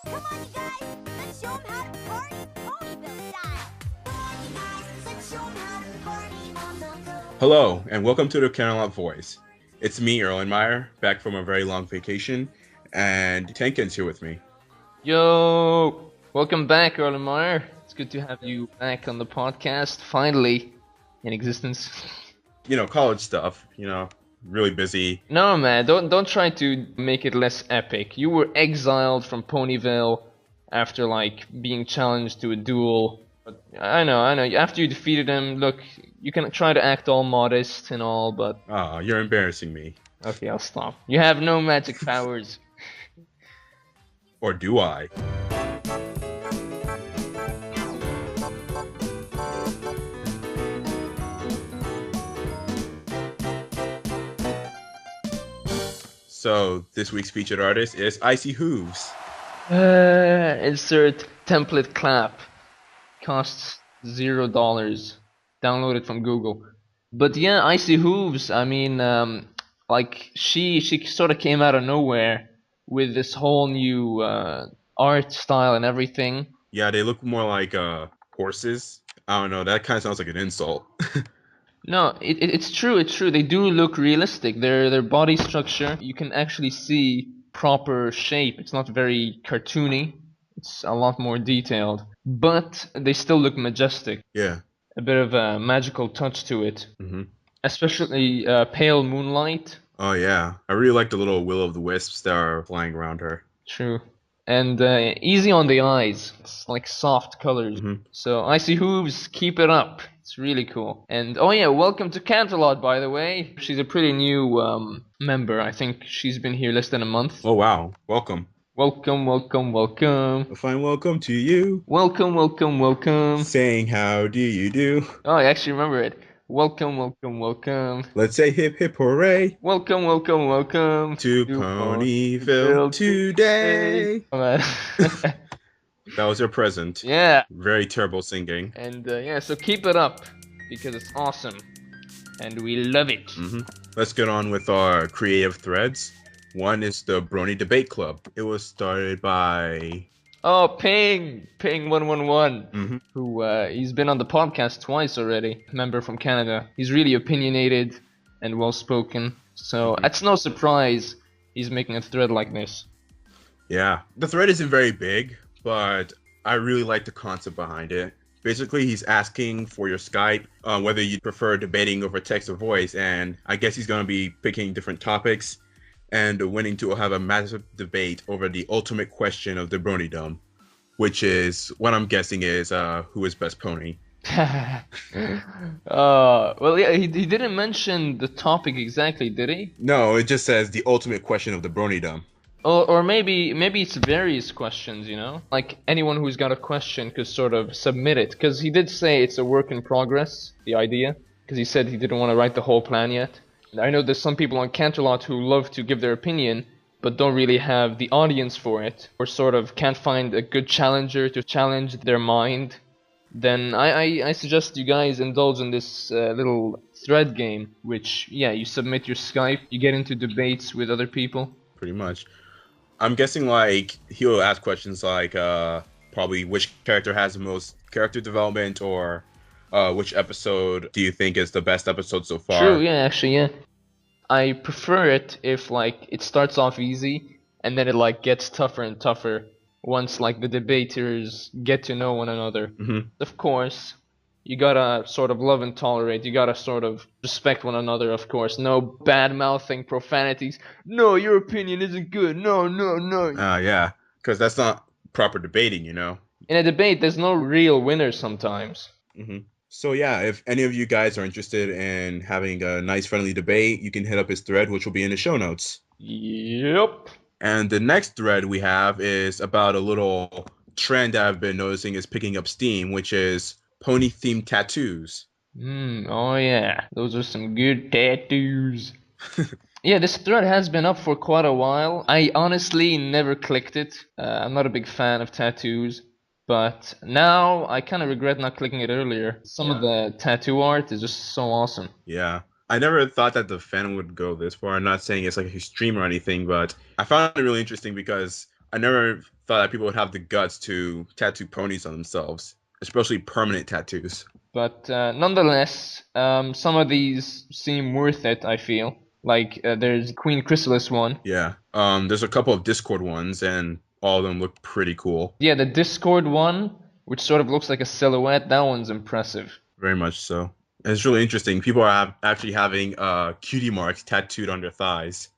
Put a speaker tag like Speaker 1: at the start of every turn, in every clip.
Speaker 1: Come on, you guys, let's show 'em how to party Ponyville style. Come on, you guys, let's show 'em how to party on the go.
Speaker 2: Hello, and welcome to the Canterlot Voice. It's me, Erlenmeyer, back from a very long vacation, and Tenkin's here with me.
Speaker 3: Yo! Welcome back, Erlenmeyer. It's good to have you back on the podcast, finally in existence.
Speaker 2: College stuff, really busy.
Speaker 3: No, man, don't try to make it less epic. You were exiled from Ponyville after, being challenged to a duel. But I know. After you defeated him, look, you can try to act all modest and all, but...
Speaker 2: Ah, you're embarrassing me.
Speaker 3: Okay, I'll stop. You have no magic powers.
Speaker 2: Or do I? So, this week's featured artist is Icy Hooves.
Speaker 3: Insert template clap. Costs $0. Download it from Google. But yeah, Icy Hooves, I mean, she sort of came out of nowhere with this whole new art style and everything.
Speaker 2: Yeah, they look more like horses. I don't know, that kind of sounds like an insult.
Speaker 3: No, it's true. They do look realistic. Their body structure, you can actually see proper shape. It's not very cartoony. It's a lot more detailed. But they still look majestic.
Speaker 2: Yeah.
Speaker 3: A bit of a magical touch to it.
Speaker 2: Mm-hmm.
Speaker 3: Especially pale moonlight.
Speaker 2: Oh yeah, I really like the little will-o'-the-wisps that are flying around her.
Speaker 3: True. And easy on the eyes. It's like soft colors.
Speaker 2: Mm-hmm.
Speaker 3: So Icy Hooves, keep it up. It's really cool. And oh yeah, welcome to Canterlot, by the way. She's a pretty new member. I think she's been here less than a month.
Speaker 2: Oh wow, welcome.
Speaker 3: Welcome.
Speaker 2: A fine welcome to you.
Speaker 3: Welcome.
Speaker 2: Saying how do you do?
Speaker 3: Oh, I actually remember it. Welcome.
Speaker 2: Let's say hip hip hooray.
Speaker 3: Welcome.
Speaker 2: To Ponyville today.
Speaker 3: Oh, man.
Speaker 2: That was your present.
Speaker 3: Yeah.
Speaker 2: Very terrible singing.
Speaker 3: And so keep it up, because it's awesome. And we love it.
Speaker 2: Mm-hmm. Let's get on with our creative threads. One is the Brony Debate Club. It was started by...
Speaker 3: Oh, Ping 111,
Speaker 2: mm-hmm.
Speaker 3: who he's been on the podcast twice already. Member from Canada. He's really opinionated and well spoken. So it's no surprise he's making a thread like this.
Speaker 2: Yeah, the thread isn't very big, but I really like the concept behind it. Basically, he's asking for your Skype, whether you prefer debating over text or voice, and I guess he's going to be picking different topics. And the winning two will have a massive debate over the ultimate question of the Bronydom, which is, what I'm guessing is, who is best pony?
Speaker 3: Well, yeah, he didn't mention the topic exactly, did he?
Speaker 2: No, it just says the ultimate question of the Bronydom.
Speaker 3: Or maybe it's various questions, Like, anyone who's got a question could sort of submit it. Because he did say it's a work in progress, the idea. Because he said he didn't want to write the whole plan yet. I know there's some people on Canterlot who love to give their opinion, but don't really have the audience for it, or sort of can't find a good challenger to challenge their mind. Then I suggest you guys indulge in this little thread game, which, yeah, you submit your Skype, you get into debates with other people.
Speaker 2: Pretty much. I'm guessing, he'll ask questions like, probably which character has the most character development, or... which episode do you think is the best episode so far?
Speaker 3: True, yeah, actually, yeah. I prefer it if, it starts off easy, and then it, gets tougher and tougher once, the debaters get to know one another.
Speaker 2: Mm-hmm.
Speaker 3: Of course, you gotta sort of love and tolerate, you gotta sort of respect one another, of course. No bad-mouthing profanities. No, your opinion isn't good. No.
Speaker 2: Yeah, because that's not proper debating,
Speaker 3: In a debate, there's no real winner sometimes.
Speaker 2: Mm-hmm. So yeah, if any of you guys are interested in having a nice friendly debate, you can hit up his thread, which will be in the show notes.
Speaker 3: Yep.
Speaker 2: And the next thread we have is about a little trend that I've been noticing is picking up steam, which is pony-themed tattoos.
Speaker 3: Oh yeah, those are some good tattoos. Yeah, this thread has been up for quite a while. I honestly never clicked it. I'm not a big fan of tattoos. But now I kind of regret not clicking it earlier. Some of the tattoo art is just so awesome.
Speaker 2: Yeah. I never thought that the fandom would go this far. I'm not saying it's like extreme or anything, but I found it really interesting because I never thought that people would have the guts to tattoo ponies on themselves, especially permanent tattoos.
Speaker 3: But nonetheless, some of these seem worth it, I feel. Like there's Queen Chrysalis one.
Speaker 2: Yeah. There's a couple of Discord ones, and all of them look pretty cool.
Speaker 3: Yeah, the Discord one, which sort of looks like a silhouette, that one's impressive.
Speaker 2: Very much so. And it's really interesting. People are actually having cutie marks tattooed on their thighs.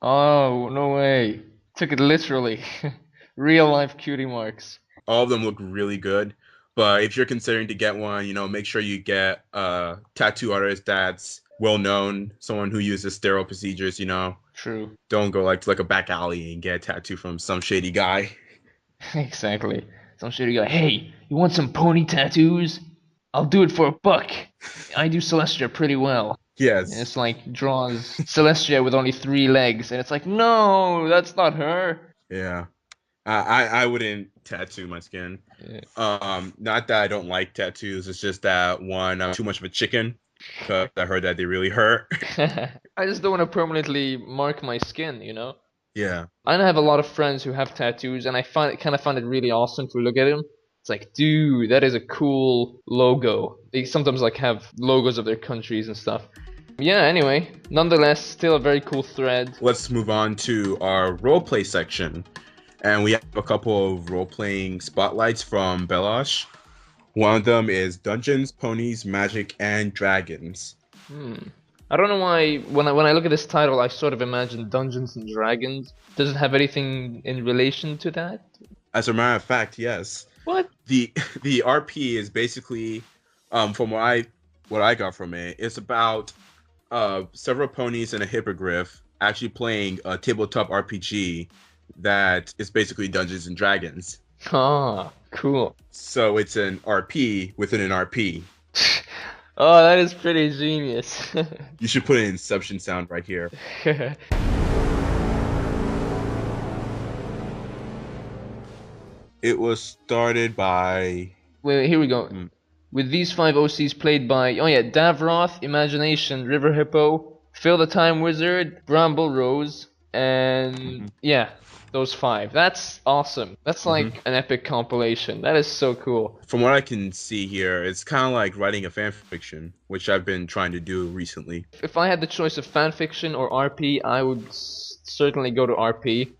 Speaker 3: Oh, no way. Took it literally. Real life cutie marks.
Speaker 2: All of them look really good. But if you're considering to get one, make sure you get a tattoo artist that's well known, someone who uses sterile procedures.
Speaker 3: True.
Speaker 2: Don't go to a back alley and get a tattoo from some shady guy.
Speaker 3: Exactly. Some shitty guy, hey, you want some pony tattoos? I'll do it for $1. I do Celestia pretty well.
Speaker 2: Yes.
Speaker 3: And it's like draws Celestia with only 3 legs, and it's like, no, that's not her.
Speaker 2: Yeah. I wouldn't tattoo my skin.
Speaker 3: Yeah.
Speaker 2: Not that I don't like tattoos. It's just that one, I'm too much of a chicken. Because I heard that they really hurt.
Speaker 3: I just don't want to permanently mark my skin,
Speaker 2: Yeah.
Speaker 3: I have a lot of friends who have tattoos, and I find it really awesome to look at them. It's like, dude, that is a cool logo. They sometimes have logos of their countries and stuff. Yeah, anyway, nonetheless, still a very cool thread.
Speaker 2: Let's move on to our roleplay section. And we have a couple of role-playing spotlights from Belash. One of them is Dungeons, Ponies, Magic, and Dragons.
Speaker 3: I don't know why, when I look at this title, I sort of imagine Dungeons and Dragons. Does it have anything in relation to that?
Speaker 2: As a matter of fact, yes.
Speaker 3: What?
Speaker 2: The RP is basically, from what I got from it, it's about several ponies and a hippogriff actually playing a tabletop RPG that is basically Dungeons and Dragons.
Speaker 3: Ah, cool.
Speaker 2: So it's an RP within an RP.
Speaker 3: Oh, that is pretty genius.
Speaker 2: You should put an Inception sound right here. It was started by...
Speaker 3: Wait, here we go. With these 5 OCs played by, Davroth, Imagination, River Hippo, Phil the Time Wizard, Bramble Rose, and those 5. That's awesome. That's like an epic compilation. That is so cool.
Speaker 2: From what I can see here, it's kind of like writing a fan fiction, which I've been trying to do recently.
Speaker 3: If I had the choice of fanfiction or RP, I would certainly go to RP,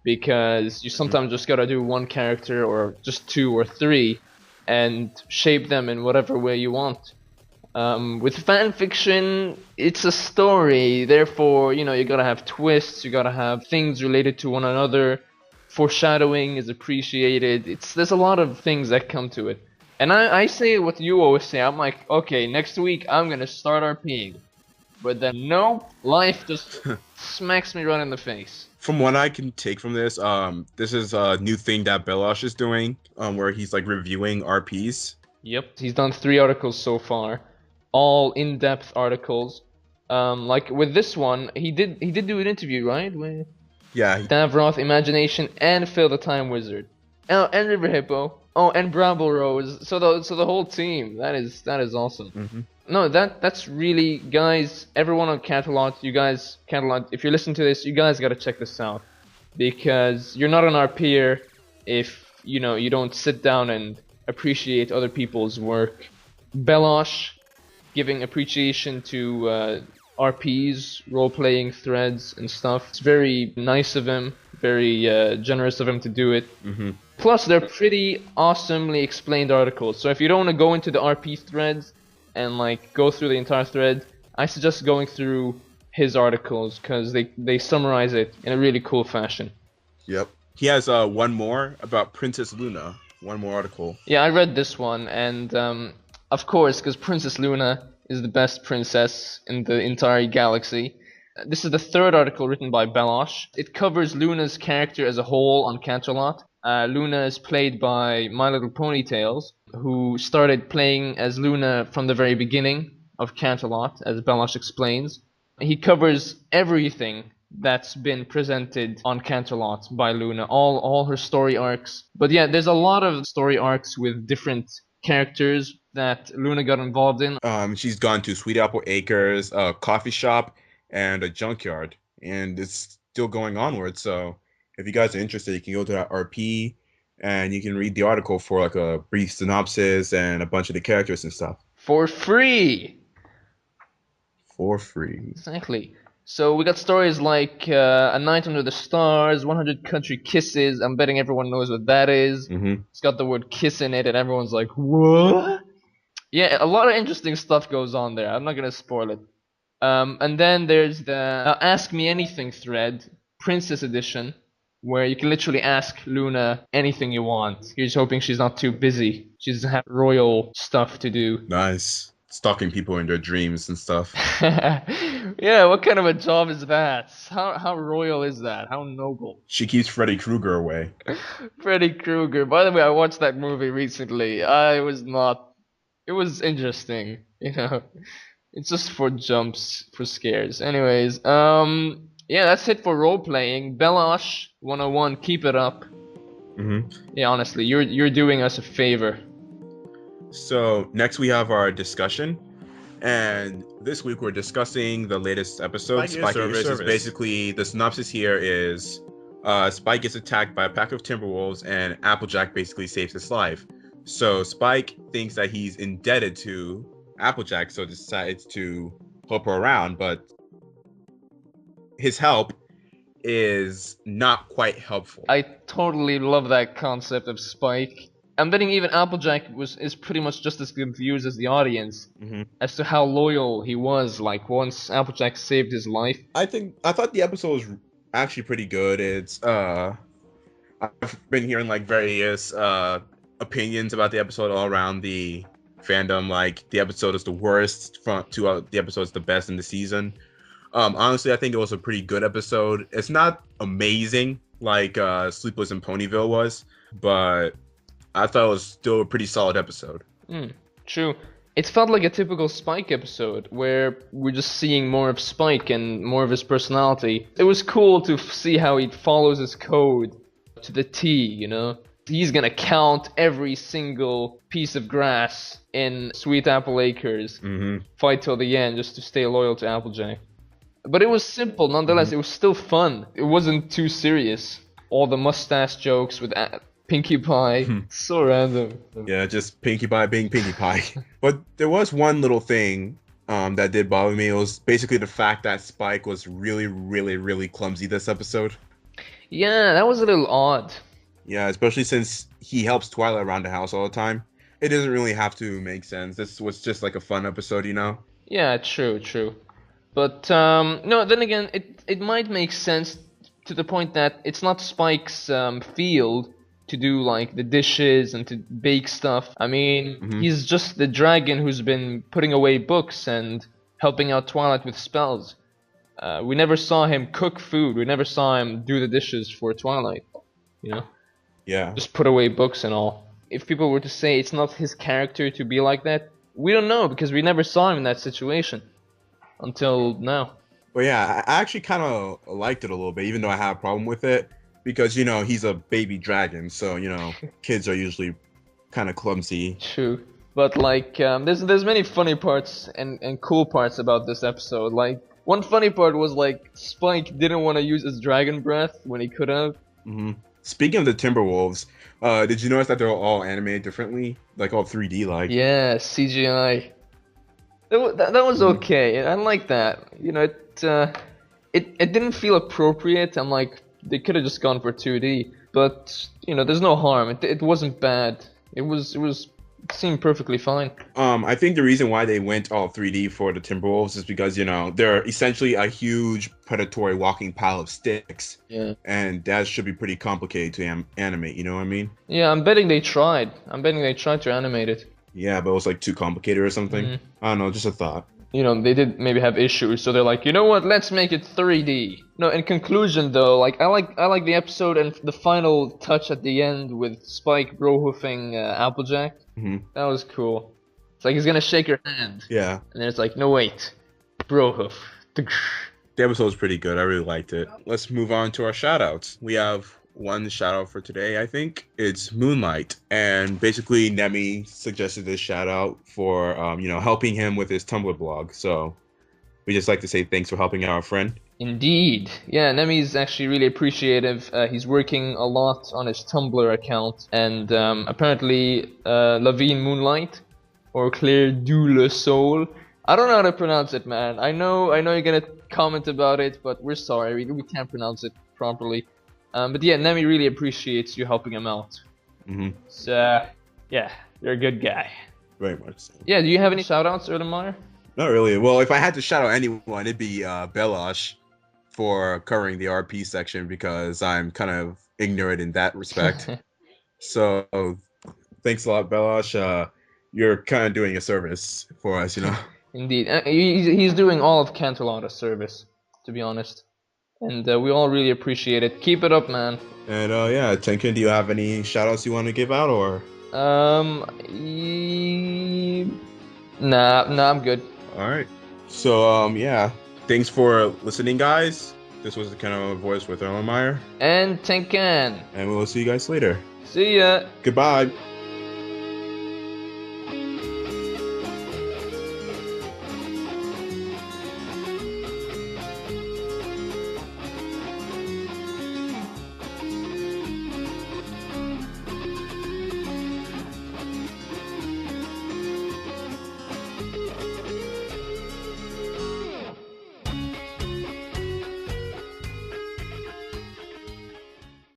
Speaker 3: because you sometimes just gotta do one character or just 2 or 3 and shape them in whatever way you want. With fanfiction, it's a story, therefore, you gotta have twists, you gotta have things related to one another, foreshadowing is appreciated, there's a lot of things that come to it. And I say what you always say, I'm like, okay, next week I'm gonna start RPing. But then, no, life just smacks me right in the face.
Speaker 2: From what I can take from this, this is a new thing that Belash is doing, where he's reviewing RPs.
Speaker 3: Yep, he's done 3 articles so far, all in-depth articles. Like with this one, he did do an interview, right? With
Speaker 2: Yeah.
Speaker 3: Davroth, Imagination, and Phil the Time Wizard. Oh, and River Hippo. Oh, and Bramble Rose. So the whole team. That is awesome. No, that's really, guys, everyone on Canterlot, Canterlot, if you're listening to this, you guys gotta check this out. Because you're not an RPer if, you don't sit down and appreciate other people's work. Belash, giving appreciation to RPs, role-playing threads and stuff. It's very nice of him, very generous of him to do it. Plus, they're pretty awesomely explained articles. So if you don't want to go into the RP threads and go through the entire thread, I suggest going through his articles because they summarize it in a really cool fashion.
Speaker 2: Yep. He has one more about Princess Luna. One more article.
Speaker 3: Yeah, I read this one, and of course, because Princess Luna is the best princess in the entire galaxy. This is the 3rd article written by Belash. It covers Luna's character as a whole on Canterlot. Luna is played by My Little Ponytails, who started playing as Luna from the very beginning of Canterlot, as Belash explains. He covers everything that's been presented on Canterlot by Luna, all her story arcs. But yeah, there's a lot of story arcs with different characters that Luna got involved in.
Speaker 2: She's gone to Sweet Apple Acres, a coffee shop, and a junkyard, and it's still going onward. So If you guys are interested, you can go to that RP and you can read the article for like a brief synopsis and a bunch of the characters and stuff
Speaker 3: For free.
Speaker 2: for free.
Speaker 3: Exactly. So we got stories like A Night Under the Stars, 100 Country Kisses. I'm betting everyone knows what that is.
Speaker 2: Mm-hmm.
Speaker 3: It's got the word kiss in it, and everyone's like, what? Yeah, a lot of interesting stuff goes on there. I'm not gonna spoil it. And then there's the Ask Me Anything thread, Princess Edition, where you can literally ask Luna anything you want. You're just hoping she's not too busy. She doesn't have royal stuff to do.
Speaker 2: Nice. Stalking people in their dreams and stuff.
Speaker 3: Yeah, what kind of a job is that? How royal is that? How noble?
Speaker 2: She keeps Freddy Krueger away.
Speaker 3: Freddy Krueger. By the way, I watched that movie recently. It was interesting, you know. It's just for jumps, for scares. Anyways, yeah, that's it for role playing. Belosh 101, keep it up.
Speaker 2: Mm-hmm.
Speaker 3: Yeah, honestly, you're doing us a favor.
Speaker 2: So next we have our discussion, and this week we're discussing the latest episode. Spike at Your Service. Basically, the synopsis here is Spike gets attacked by a pack of Timberwolves, and Applejack basically saves his life. So Spike thinks that he's indebted to Applejack, so decides to help her around, but his help is not quite helpful.
Speaker 3: I totally love that concept of Spike. I'm betting even Applejack is pretty much just as confused as the audience as to how loyal he was. Like once Applejack saved his life.
Speaker 2: I thought the episode was actually pretty good. It's I've been hearing like various opinions about the episode all around the fandom. Like the episode is the worst, the episode's the best in the season. Honestly, I think it was a pretty good episode. It's not amazing like Sleepless in Ponyville was, but I thought it was still a pretty solid episode.
Speaker 3: True. It felt like a typical Spike episode where we're just seeing more of Spike and more of his personality. It was cool to see how he follows his code to the T, you know? He's gonna count every single piece of grass in Sweet Apple Acres, fight till the end just to stay loyal to Applejack. But it was simple nonetheless, it was still fun. It wasn't too serious. All the mustache jokes with Pinkie Pie. So random.
Speaker 2: Yeah, just Pinkie Pie being Pinkie Pie. But there was one little thing that did bother me. It was basically the fact that Spike was really, really, really clumsy this episode.
Speaker 3: Yeah, that was a little odd.
Speaker 2: Yeah, especially since he helps Twilight around the house all the time. It doesn't really have to make sense. This was just like a fun episode, you know?
Speaker 3: Yeah, true. But, no, then again, it might make sense to the point that it's not Spike's field to do like the dishes and to bake stuff. I mean, he's just the dragon who's been putting away books and helping out Twilight with spells. We never saw him cook food. We never saw him do the dishes for Twilight. You know?
Speaker 2: Yeah.
Speaker 3: Just put away books and all. If people were to say it's not his character to be like that, we don't know because we never saw him in that situation until now.
Speaker 2: But yeah, I actually kind of liked it a little bit, even though I have a problem with it. Because, you know, he's a baby dragon, so, you know, kids are usually kind of clumsy.
Speaker 3: True. But, like, there's many funny parts and cool parts about this episode. Like, one funny part was, like, Spike didn't want to use his dragon breath when he could have.
Speaker 2: Speaking of the Timberwolves, did you notice that they were all animated differently? Like, all 3D, like?
Speaker 3: Yeah, CGI. That was okay. I like that. You know, it didn't feel appropriate. I'm like, they could have just gone for 2D, but you know, there's no harm. It wasn't bad. It seemed perfectly fine.
Speaker 2: I think the reason why they went all 3D for the Timberwolves is because, you know, they're essentially a huge predatory walking pile of sticks. Yeah. And that should be pretty complicated to animate, you know what I mean?
Speaker 3: Yeah, I'm betting they tried. To animate it.
Speaker 2: Yeah, but it was like too complicated or something. I don't know, just a thought.
Speaker 3: You know, they ddid maybe have issues, so they're like, you know what, let's make it 3D. No, in conclusion though, like I like the episode and the final touch at the end with Spike bro-hoofing Applejack. That was cool. It's like he's gonna shake her hand.
Speaker 2: Yeah.
Speaker 3: And then it's like, no wait, bro-hoof.
Speaker 2: The episode was pretty good. I really liked it. Let's move on to our shoutouts. We have one shout out for today, I think. It's Moonlight. And basically Nemi suggested this shout out for you know, helping him with his Tumblr blog. So we just like to say thanks for helping out our friend.
Speaker 3: Indeed. Yeah, Nemi's actually really appreciative. He's working a lot on his Tumblr account, and apparently Lavine Moonlight or Claire du Le Soul. I don't know how to pronounce it, man. I know you're gonna comment about it, but we're sorry, we can't pronounce it properly. But yeah, Nemi really appreciates you helping him out.
Speaker 2: Mm-hmm.
Speaker 3: So yeah, you're a good guy.
Speaker 2: Very much so.
Speaker 3: Yeah, do you have any shoutouts, Erlenmeyer?
Speaker 2: Not really. Well, if I had to shout out anyone, it'd be Belash for covering the RP section because I'm kind of ignorant in that respect. So thanks a lot, Belash. You're kind of doing a service for us, you know.
Speaker 3: Indeed, he's doing all of Canterlot a service, to be honest, and we all really appreciate it. Keep it up, man.
Speaker 2: And yeah, Tenkin, do you have any shoutouts you want to give out, or?
Speaker 3: Nah, I'm good.
Speaker 2: All right. So yeah, thanks for listening, guys. This was the kind of voice with Erlenmeyer,
Speaker 3: And Tenkan.
Speaker 2: and we will see you guys later.
Speaker 3: See ya.
Speaker 2: Goodbye.